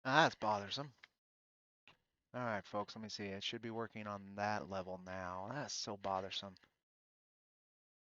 Ah, that's bothersome. All right, folks, let me see. It should be working on that level now. That's so bothersome.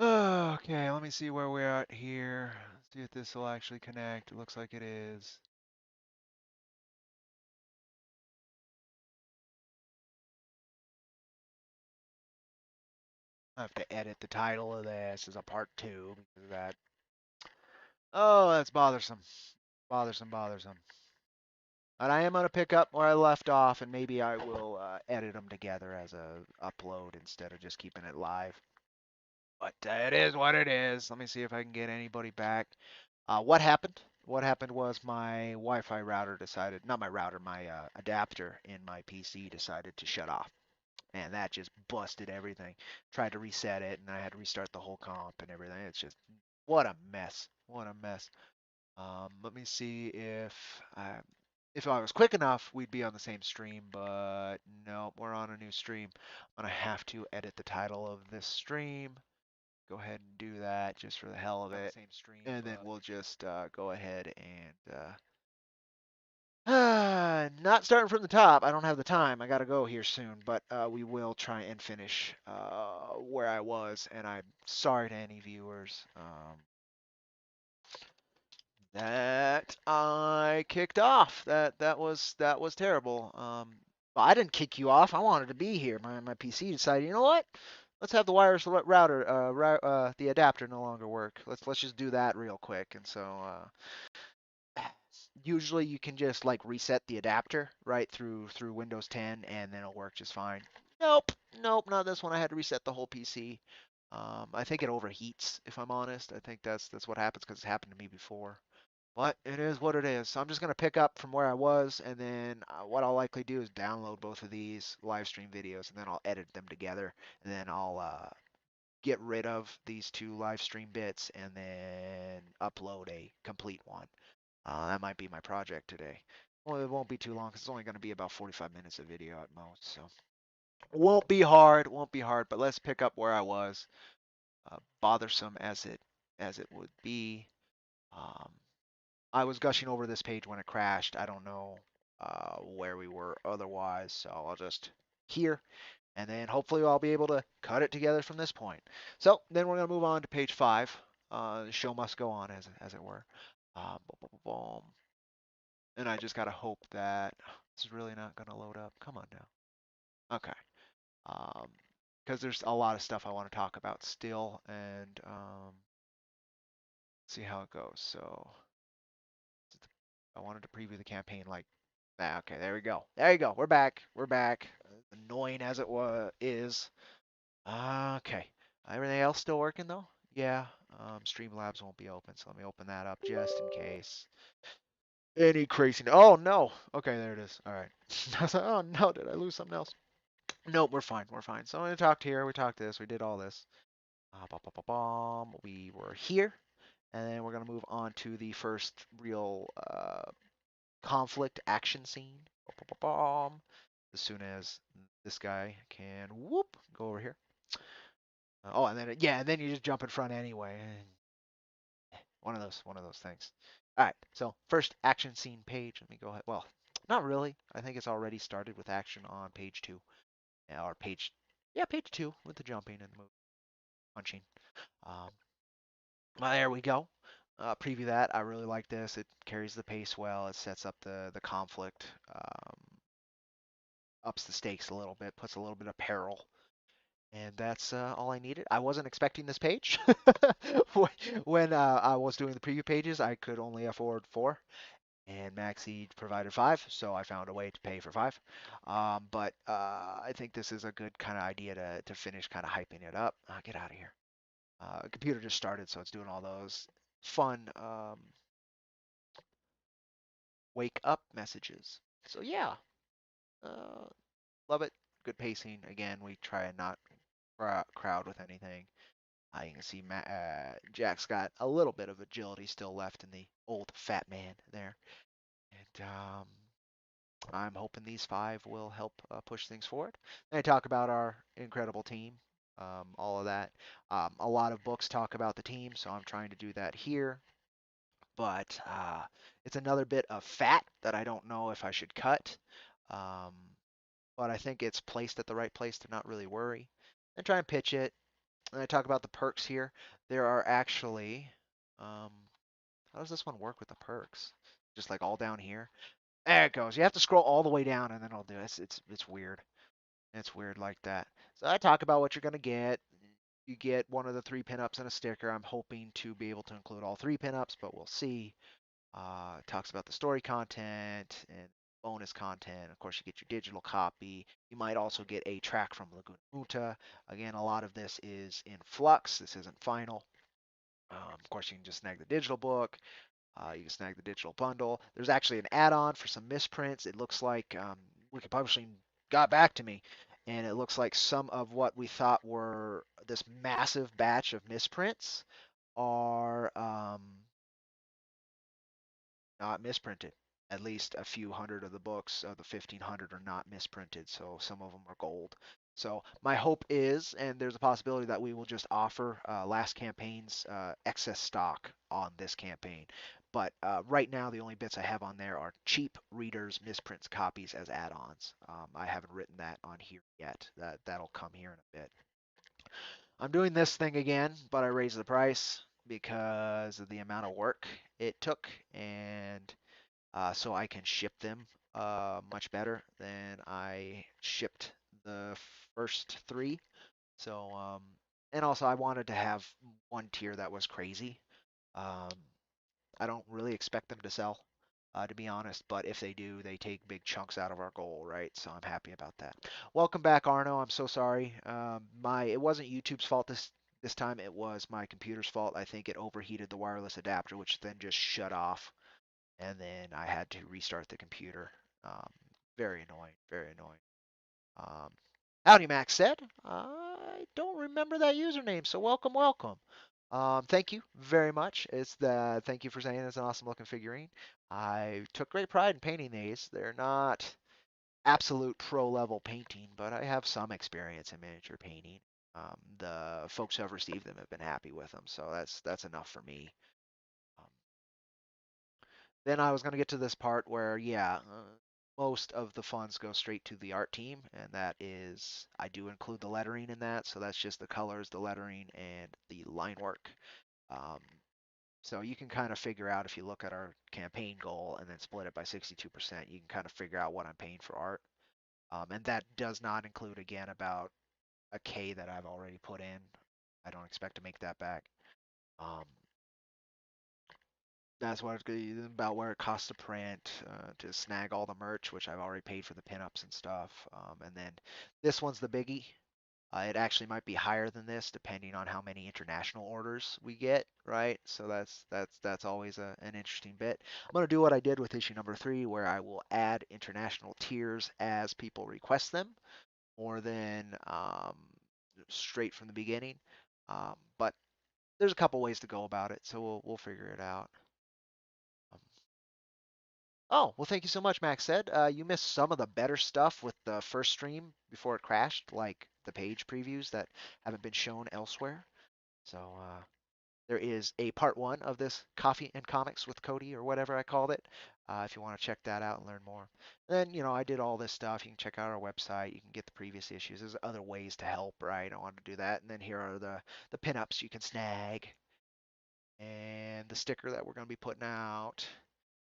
Okay, let me see where we're at here. See if this will actually connect. It looks like it is. I have to edit the title of this as a part two because of that. Oh, that's bothersome. Bothersome, bothersome. And I am going to pick up where I left off, and maybe I will edit them together as a upload instead of just keeping it live. But it is what it is. Let me see if I can get anybody back. What happened? What happened was my Wi-Fi router decided, not my router, my adapter in my PC decided to shut off. And that just busted everything. Tried to reset it, and I had to restart the whole comp and everything. It's just, what a mess. What a mess. Let me see if I was quick enough, we'd be on the same stream, but no, we're on a new stream. I'm gonna have to edit the title of this stream. Go ahead and do that just for the hell of it. Same stream, and then we'll just go ahead and not starting from the top. I don't have the time. I gotta go here soon, but we will try and finish where I was. And I'm sorry to any viewers. That I kicked off. That was terrible. Well, I didn't kick you off. I wanted to be here. My PC decided, you know what? Let's have the wireless router, the adapter no longer work. Let's just do that real quick. And so usually you can just like reset the adapter right through Windows 10 and then it'll work just fine. Nope, nope, not this one. I had to reset the whole PC. I think it overheats, if I'm honest. I think that's what happens because it's happened to me before. But it is what it is. So I'm just going to pick up from where I was, and then what I'll likely do is download both of these live stream videos, and then I'll edit them together, and then I'll get rid of these two live stream bits, and then upload a complete one. That might be my project today. Well, it won't be too long because it's only going to be about 45 minutes of video at most. So won't be hard, won't be hard. But let's pick up where I was. Bothersome as it would be. Um, I was gushing over this page when it crashed. I don't know where we were otherwise, so I'll just here, and then hopefully I'll be able to cut it together from this point. So then we're going to move on to page 5. The show must go on, as it were. Boom, boom, boom. And I just got to hope that this is really not going to load up. Come on now. Okay. Um, because there's a lot of stuff I want to talk about still, and see how it goes. So I wanted to preview the campaign like that. Okay, there we go. There you go. We're back. We're back. Annoying as it was is. Okay. Everything else still working though? Yeah. Streamlabs won't be open, so let me open that up just in case. Any crazy. Oh no. Okay, there it is. All right. I was like, oh no, did I lose something else? Nope, we're fine. We're fine. So we talked here. We talked this. We did all this. We were here, and then we're gonna move on to the first real conflict action scene. As soon as this guy can whoop go over here. Oh, and then yeah, and then you just jump in front anyway. One of those things. All right. So first action scene page. Let me go ahead. Well, not really. I think it's already started with action on page 2. Or page yeah, page 2 with the jumping and the punching. Um, well, there we go. Preview that. I really like this. It carries the pace well. It sets up the conflict. Ups the stakes a little bit, puts a little bit of peril. And that's all I needed. I wasn't expecting this page. When I was doing the preview pages, I could only afford 4, and Maxi provided 5, so I found a way to pay for 5. But I think this is a good kind of idea to finish kind of hyping it up. Get out of here. Computer just started, so it's doing all those fun wake up messages. So yeah, uh, love it. Good pacing. Again, we try and not crowd with anything. You can see Jack's got a little bit of agility still left in the old fat man there. And I'm hoping these 5 will help push things forward. And I talk about our incredible team, all of that. A lot of books talk about the team, so I'm trying to do that here. but it's another bit of fat that I don't know if I should cut. Um, but I think it's placed at the right place to not really worry. And try and pitch it. And I talk about the perks here. There are actually, um, how does this one work with the perks? Just like all down here. There it goes. You have to scroll all the way down, and then it'll do it. It's weird. It's weird like that. So I talk about what you're gonna get. You get one of the 3 pinups and a sticker. I'm hoping to be able to include all 3 pinups, but we'll see. It talks about the story content and bonus content. Of course, you get your digital copy. You might also get a track from Laguna Muta. Again, a lot of this is in flux. This isn't final. Of course, you can just snag the digital book. You can snag the digital bundle. There's actually an add-on for some misprints. It looks like Wicked Publishing got back to me, and it looks like some of what we thought were this massive batch of misprints are not misprinted. At least a few hundred of the books of the 1,500 are not misprinted, so some of them are gold. So my hope is, and there's a possibility that we will just offer last campaign's excess stock on this campaign. But right now, the only bits I have on there are cheap readers misprints copies as add-ons. I haven't written that on here yet. That'll come here in a bit. I'm doing this thing again, but I raised the price because of the amount of work it took, and so I can ship them much better than I shipped the first three. So, and also I wanted to have one tier that was crazy. Um, I don't really expect them to sell, to be honest, but if they do, they take big chunks out of our goal, right? So I'm happy about that. Welcome back, Arno. I'm so sorry. It wasn't YouTube's fault this time. It was my computer's fault. I think it overheated the wireless adapter, which then just shut off, and then I had to restart the computer. Um, very annoying, very annoying. Um, Howdy, Max said. I don't remember that username, so welcome, welcome. Thank you very much. Thank you for saying it's an awesome looking figurine. I took great pride in painting these. They're not absolute pro level painting, but I have some experience in miniature painting. The folks who have received them have been happy with them, so that's enough for me. Um, then I was going to get to this part where, yeah, most of the funds go straight to the art team, and that is, I do include the lettering in that, so that's just the colors, the lettering, and the line work. Um, so you can kind of figure out if you look at our campaign goal and then split it by 62%, you can kind of figure out what I'm paying for art. And that does not include, again, about a K that I've already put in. I don't expect to make that back. Um, That's what it's about where it costs to print, to snag all the merch, which I've already paid for the pinups and stuff. And then this one's the biggie. It actually might be higher than this depending on how many international orders we get, right? So that's always an interesting bit. I'm gonna do what I did with issue number 3, where I will add international tiers as people request them, more than straight from the beginning. But there's a couple ways to go about it, so we'll figure it out. Um, Oh, well, thank you so much, Max said. You missed some of the better stuff with the first stream before it crashed, like the page previews that haven't been shown elsewhere. So there is a part 1 of this Coffee and Comics with Cody, or whatever I called it, if you want to check that out and learn more. And then, I did all this stuff. You can check out our website. You can get the previous issues. There's other ways to help, right? I wanted to do that. And then here are the pinups you can snag, and the sticker that we're going to be putting out.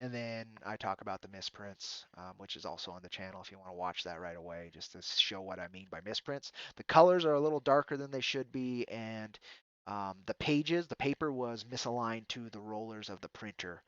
And then I talk about the misprints, which is also on the channel if you want to watch that right away, just to show what I mean by misprints. The colors are a little darker than they should be, and the paper was misaligned to the rollers of the printer.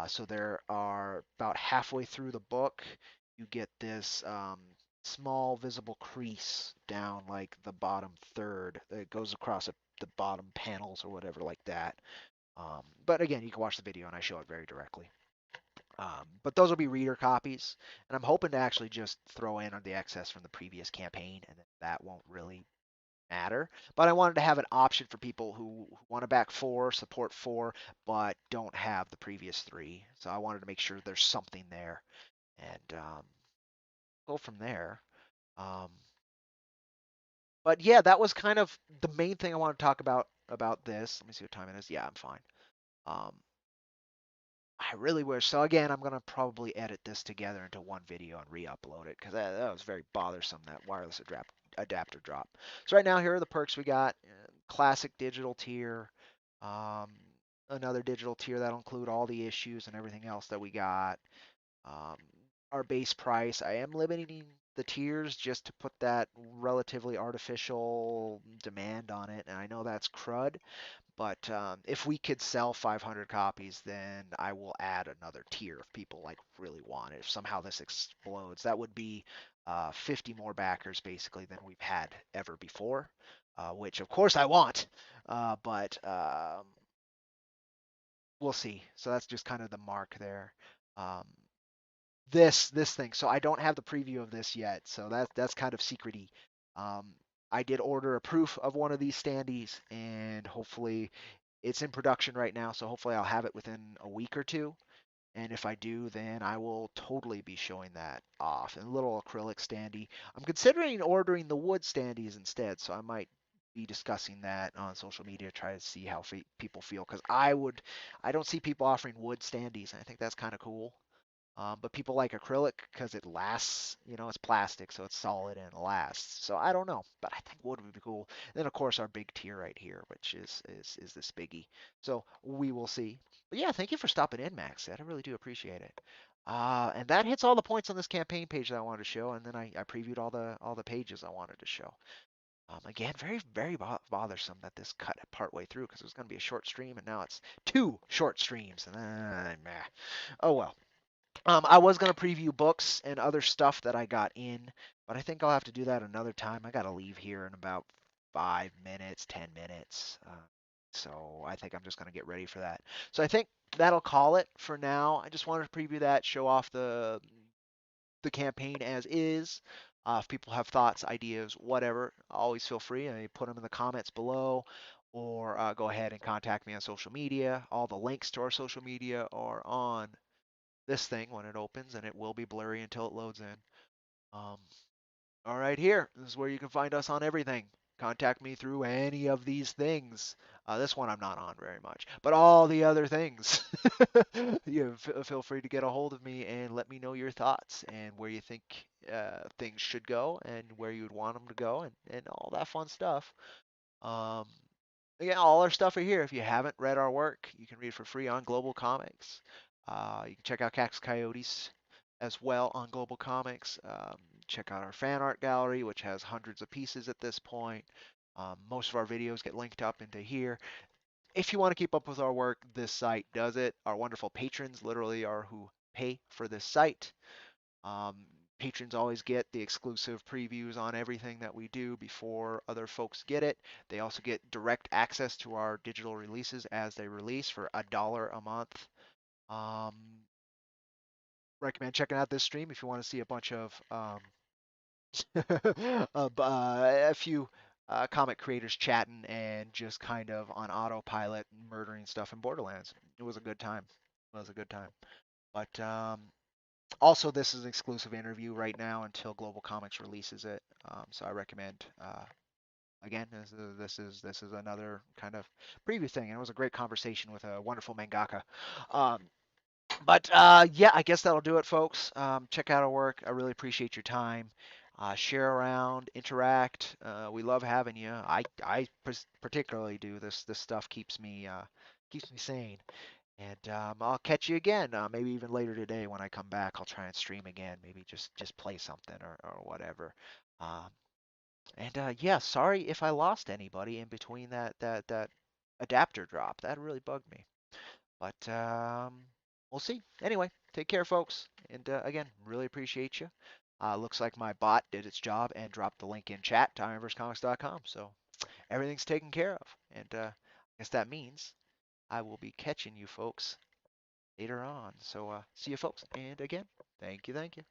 So there are about halfway through the book, you get this small visible crease down like the bottom third that goes across the bottom panels or whatever like that. But again, you can watch the video and I show it very directly. But those will be reader copies, and I'm hoping to actually just throw in on the excess from the previous campaign, and that won't really matter. But I wanted to have an option for people who want to back 4, support 4, but don't have the previous 3. So I wanted to make sure there's something there, and go from there. Um, but yeah, that was kind of the main thing I want to talk about this. Let me see what time it is. Yeah, I'm fine. Um, I really wish. So again, I'm gonna probably edit this together into one video and re-upload it because that was very bothersome, that wireless adapter drop. So right now, here are the perks we got. Classic digital tier, um, another digital tier that'll include all the issues and everything else that we got. Um, our base price, I am limiting the tiers just to put that relatively artificial demand on it, and I know that's crud. But if we could sell 500 copies, then I will add another tier if people like really want it. If somehow this explodes, that would be 50 more backers basically than we've had ever before, which of course I want. But we'll see. So that's just kind of the mark there. Um, this thing. So I don't have the preview of this yet. So that's kind of secrety. Um, I did order a proof of one of these standees, and hopefully it's in production right now, so hopefully I'll have it within a week or two. And if I do, then I will totally be showing that off. And a little acrylic standee. I'm considering ordering the wood standees instead, so I might be discussing that on social media, try to see how people feel. Because I don't see people offering wood standees. And I think that's kind of cool. But people like acrylic because it lasts. It's plastic, so it's solid and it lasts. So I don't know, but I think wood would be cool. And then of course our big tier right here, which is this biggie. So we will see. But yeah, thank you for stopping in, Max. I really do appreciate it. And that hits all the points on this campaign page that I wanted to show, and then I previewed all the pages I wanted to show. Again, very very bothersome that this cut part way through because it was going to be a short stream, and now it's two short streams. And meh. Oh well. I was gonna preview books and other stuff that I got in, but I think I'll have to do that another time. I gotta leave here in about 5 minutes, 10 minutes. So I think I'm just gonna get ready for that. So I think that'll call it for now. I just wanted to preview that, show off the campaign as is. If people have thoughts, ideas, whatever, always feel free. Put them in the comments below, or go ahead and contact me on social media. All the links to our social media are on this thing when it opens, and it will be blurry until it loads in. Um, all right, here. This is where you can find us on everything. Contact me through any of these things. This one I'm not on very much, but all the other things. Feel free to get a hold of me and let me know your thoughts and where you think things should go and where you would want them to go and all that fun stuff. Um, yeah, all our stuff are here. If you haven't read our work, you can read for free on Global Comics. You can check out Cax Coyotes as well on Global Comics. Check out our fan art gallery, which has hundreds of pieces at this point. Most of our videos get linked up into here. If you want to keep up with our work, this site does it. Our wonderful patrons literally are who pay for this site. Um, Patrons always get the exclusive previews on everything that we do before other folks get it. They also get direct access to our digital releases as they release for $1 a month. Um, Recommend checking out this stream if you want to see a bunch of a few comic creators chatting and just kind of on autopilot murdering stuff in Borderlands. It was a good time. It was a good time. But also, this is an exclusive interview right now until Global Comics releases it. So I recommend. Again, this is another kind of preview thing, and it was a great conversation with a wonderful mangaka. Um, but yeah, I guess that'll do it, folks. Check out our work. I really appreciate your time. Share around, interact. We love having you. I particularly do. This stuff keeps me sane. And I'll catch you again, maybe even later today when I come back. I'll try and stream again, maybe just play something or whatever. Um, and yeah, sorry if I lost anybody in between that adapter drop. That really bugged me. But we'll see. Anyway, take care, folks. And again, really appreciate you. Looks like my bot did its job and dropped the link in chat to IronVerseComics.com. So everything's taken care of. And I guess that means I will be catching you folks later on. So see you folks. And again, thank you, thank you.